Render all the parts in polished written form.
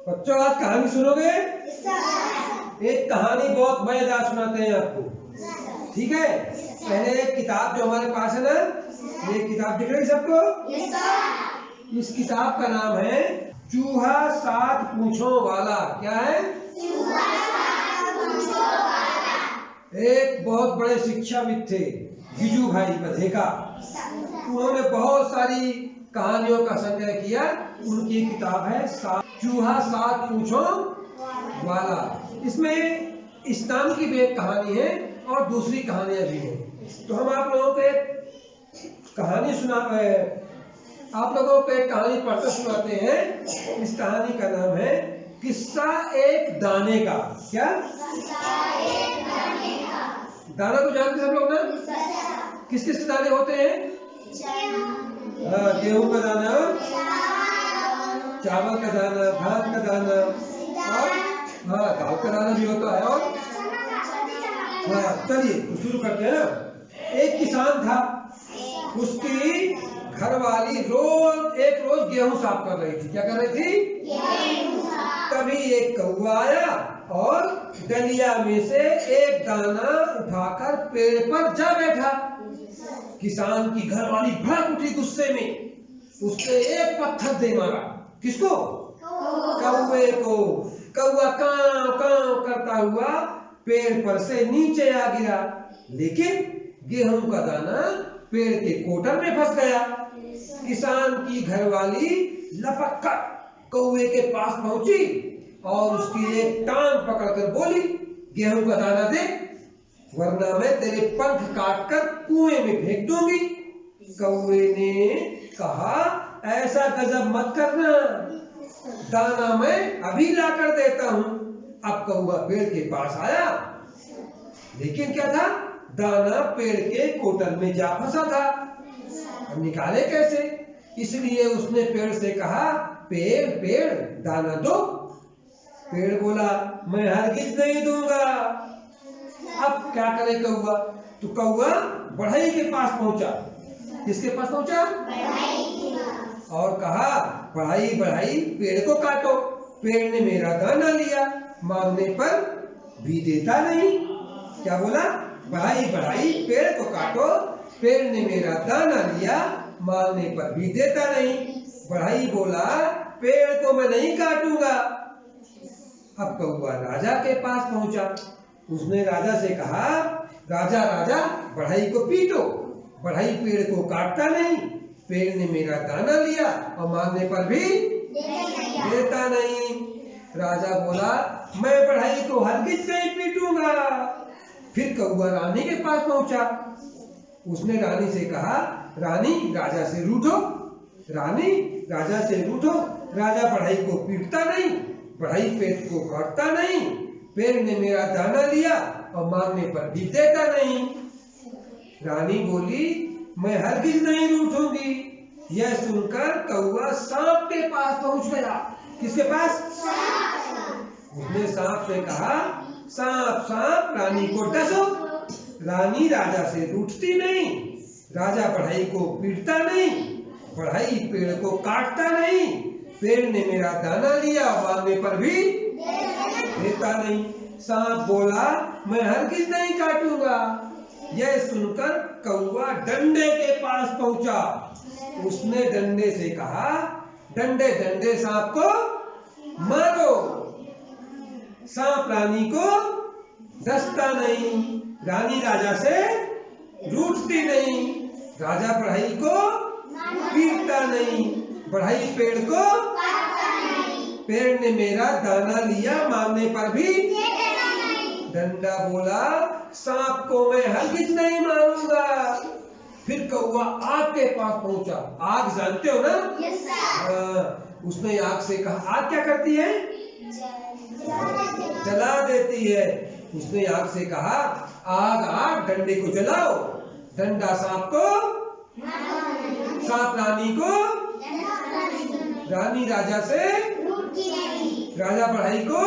बच्चों आज कहानी सुनोगे? एक कहानी बहुत मजेदार सुनाते हैं आपको, ठीक है? पहले एक किताब जो हमारे पास है ना, ये किताब दिख रही सबको? इस किताब का नाम है चूहा सात पूंछों वाला। क्या है? चूहा सात पूंछों वाला। एक बहुत बड़े शिक्षाविद थे, जीजू भाई बधेका। उन्होंने बहुत सारी कहानियों का संग्रह किया। उनकी किताब है चूहा सात पूंछों वाला। इसमें इस्लाम की भी एक कहानी है और दूसरी कहानियां भी हैं। तो हम आप लोगों को एक कहानी आप लोगों को एक कहानी पढ़कर सुनाते हैं। इस कहानी का नाम है किस्सा एक दाने का। क्या? दाना तो जानते सब लोग ना? किस किस के दाने होते हैं? गेहूं का दाना, चावल का दाना, धान का दाना और दाल का दाना भी होता है। और चलिए तो शुरू करते हैं ना। एक किसान था, उसकी घरवाली एक रोज गेहूं साफ कर रही थी। क्या कर रही थी? तभी एक कौवा आया और डलिया में से एक दाना उठाकर पेड़ पर जा बैठा। किसान की घरवाली भड़क उठी गुस्से में, उसने एक पत्थर दे मारा। किसको? कौवे को। कौवा कांव कांव करता हुआ पेड़ पर से नीचे आ गिरा, लेकिन गेहूं का दाना पेड़ के कोटर में फंस गया। किसान की घरवाली लपक कर कौवे के पास पहुंची और उसकी एक टांग पकड़कर बोली, गेहूं का दाना दे, वरना मैं तेरे पंख काटकर कुएं में फेंक दूंगी। कौवे ने कहा, ऐसा गजब मत करना, दाना मैं अभी ला कर देता हूं। अब कौवा पेड़ के पास आया, लेकिन क्या था? दाना पेड़ के कोटर में जा फंसा था। अब निकाले कैसे? इसलिए उसने पेड़ से कहा, पेड़ पेड़ दाना दो। पेड़ बोला, मैं हरगिज नहीं दूंगा। अब क्या करे कौवा? तो कौवा बढ़ई के पास पहुंचा। किसके पास पहुंचा? और कहा, बढ़ई बढ़ई पेड़ को काटो। पेड़ ने मेरा दाना लिया, मांगने पर भी देता नहीं। क्या बोला? बढ़ई बढ़ई पेड़ को काटो, पेड़ ने मेरा दाना लिया, मांगने पर भी देता नहीं। बढ़ई बोला, पेड़ को मैं नहीं काटूंगा। अब कौवा राजा के पास पहुंचा। उसने राजा से कहा, राजा राजा बढ़ई को पीटो, बढ़ई पेड़ को काटता नहीं, पेड़ ने मेरा दाना लिया और मांगने पर भी देता नहीं। राजा बोला, मैं बढ़ई को हरगिज नहीं पीटूंगा। फिर कौवा रानी के पास पहुंचा। उसने रानी से कहा, रानी राजा से रूठो, रानी राजा से रूठो। राजा बढ़ई को पीटता नहीं, बढ़ई पेड़ को काटता नहीं, पेड़ ने मेरा दाना लिया और मांगने पर भी देता नहीं। रानी बोली, मैं हरगिज नहीं रूठूंगी। यह सुनकर कौवा सांप के पास पहुंच गया। किसके पास? उसने सांप से कहा, सांप सांप रानी को डसो। रानी राजा से रूठती नहीं, राजा बढ़ई को पीटता नहीं, बढ़ई पेड़ को काटता नहीं, पेड़ ने मेरा दाना लिया और मांगने पर भी देता नहीं। सांप बोला, मैं हरगिज नहीं काटूंगा। यह सुनकर कौवा डंडे के पास पहुंचा। उसने डंडे से कहा, डंडे डंडे सांप को मारो। सांप रानी को डसता नहीं, रानी राजा से रूठती नहीं, राजा बढ़ई को पीटता नहीं, बढ़ई पेड़ को, पेड़ ने मेरा दाना लिया, मांगने पर भी। डंडा बोला, सांप को मैं हरगिज नहीं मारूंगा। फिर कौवा आग के पास पहुंचा। आग जानते हो ना? उसने आग से कहा, आग क्या करती है? जला देती है। उसने आग से कहा, आग आग डंडे को जलाओ। डंडा सांप को, सांप रानी को, रानी राजा से, राजा बढ़ई को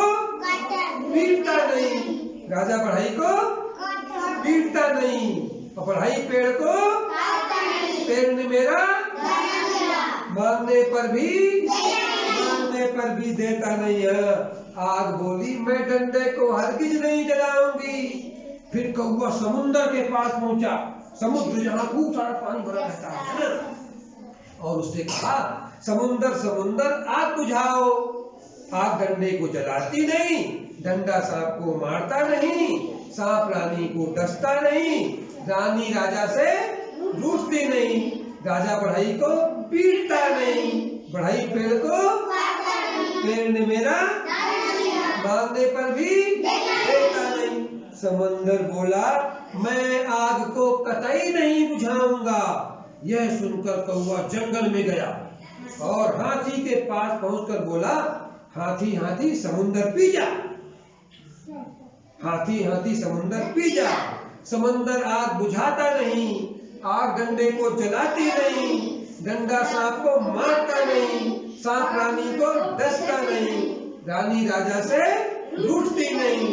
पीटता नहीं, राजा बढ़ई को पीटता नहीं, और बढ़ई पेड़ को, पेड़ ने मेरा मांगने पर भी देता नहीं है। आग बोली मैं डंडे को हरगिज नहीं जलाऊंगी। फिर कौवा समुद्र के पास पहुंचा, समुद्र जहाँ खूब सारा पानी भरा रहता है ना, और उसने कहा समुद्र आग बुझाओ। आग डंडे को जलाती नहीं, डंडा सांप को मारता नहीं, सांप रानी को डसता नहीं, रानी राजा से रूठती नहीं, राजा बढ़ई को पीटता नहीं, बढ़ई पेड़ को पेड़ ने मेरा मांगने पर भी देता नहीं। समंदर बोला मैं आग को कतई नहीं बुझाऊंगा। यह सुनकर कौवा जंगल में गया और हाथी के पास पहुंचकर बोला हाथी हाथी समुंदर पी जा। हाथी हाथी समुंदर पी जा। समंदर आग बुझाता नहीं, आग डंडे को जलाती नहीं, डंडा सांप को मारता नहीं, सांप रानी को डसता नहीं, रानी राजा से रूठती नहीं,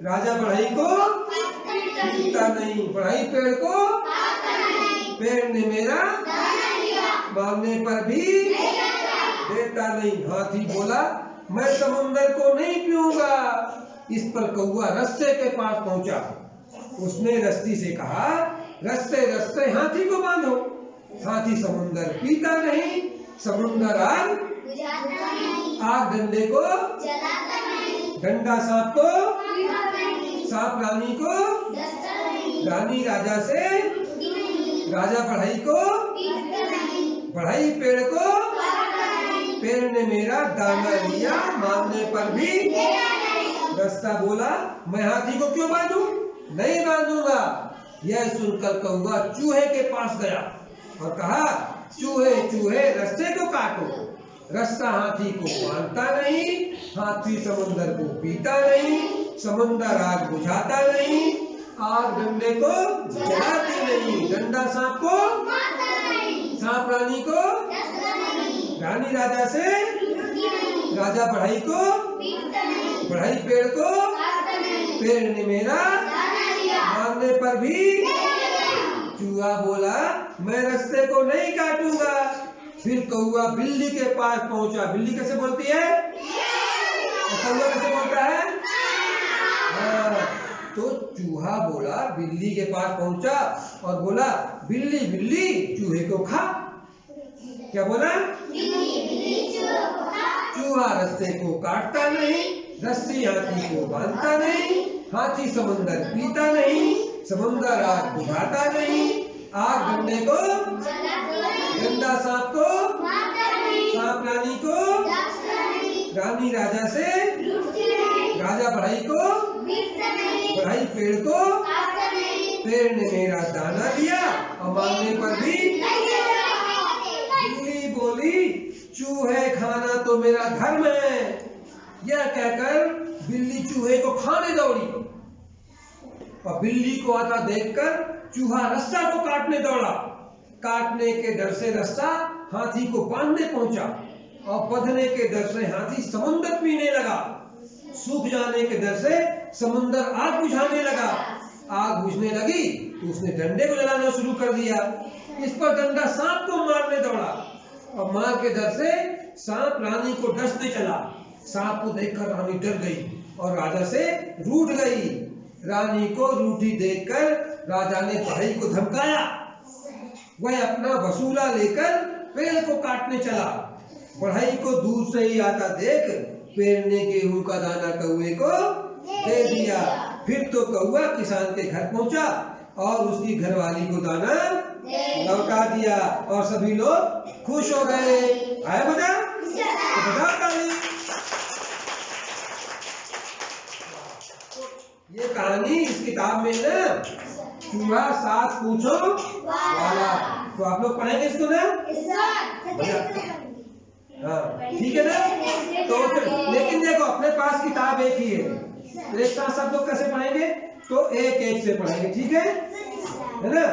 राजा बढ़ई को पीटता नहीं, बढ़ई पेड़ को पेड़ ने मेरा मांगने पर भी देता नहीं। हाथी बोला मैं समुंदर को नहीं पीऊंगा। इस पर कौवा रस्ते के पास पहुंचा। उसने रस्सी से कहा रस्ते रस्ते हाथी को बांधो। हाथी समुंदर पीता नहीं, समुंदर आग डंडे को डंडा सांप को सांप रानी को रानी राजा से राजा बढ़ई को बढ़ई पेड़ को पेड़ ने मेरा दाना लिया, मांगने पर भी रास्ता बोला मैं हाथी को क्यों बांधूं? नहीं बांधूंगा। यह सुनकर कौवा चूहे के पास गया और कहा चूहे चूहे रास्ते को काटो। रास्ता हाथी को बांधता नहीं, हाथी समुंदर को पीता नहीं, समुंदर आग बुझाता नहीं, आग डंडे को जलाती नहीं, डंडा सांप को सांप रानी को रानी राजा से राजा बढ़ई को बढ़ई पेड़ को पेड़ ने मेरा मांगने पर भी। चूहा बोला मैं रास्ते को नहीं काटूंगा। फिर कौवा बिल्ली के पास पहुंचा। बिल्ली कैसे बोलती है? कौवा कैसे बोलता है? तो चूहा बोला बिल्ली के पास पहुंचा और बोला बिल्ली बिल्ली चूहे को खा। क्या बोला? चूहा रास्ते को काटता नहीं, रस्सी हाथी को बांधता नहीं, हाथी समुंदर पीता नहीं, समुंदर आग बुझाता नहीं, आग डंडे को डंडा सांप को सांप रानी को रानी राजा से राजा बढ़ई को बढ़ई पेड़ को पेड़ ने मेरा दाना दिया और मांगने पर भी। बिल्ली बोली चूहे खाना तो मेरा धर्म है। यह कहकर बिल्ली चूहे को खाने दौड़ी और बिल्ली को आता देखकर चूहा रस्सा को काटने दौड़ा। काटने के डर से रस्सा हाथी को बांधने पहुंचा और बंधने के डर से हाथी समुंदर पीने लगा। सूख जाने के डर से समुंदर आग बुझाने लगा। आग बुझने लगी तो उसने डंडे को जलाना शुरू कर दिया। इस पर डंडा सांप को मारने दौड़ा और मार के डर से सांप रानी को डसने चला। सांप को देखकर रानी डर गई और राजा से रूठ गई। रानी को रूठी देखकर राजा ने बढ़ई को धमकाया। वह अपना वसूला लेकर पेड़ को काटने चला। बढ़ई को दूर से ही आता देख पेड़ ने गेहूं का दाना कौवे को दे दिया। फिर तो कौवा किसान के घर पहुंचा और उसकी घरवाली को दाना लौटा दिया और सभी लोग खुश हो गए। आया मजा? तो बजाओ ताली। ये कहानी इस किताब में ना चूहा साथ पूछो वाला। तो आप लोग पढ़ेंगे इसको ना? हाँ ठीक है ना? तो लेकिन देखो अपने पास किताब एक ही है, तो एक साथ सब लोग कैसे पढ़ेंगे? तो एक एक से पढ़ेंगे, ठीक है ना?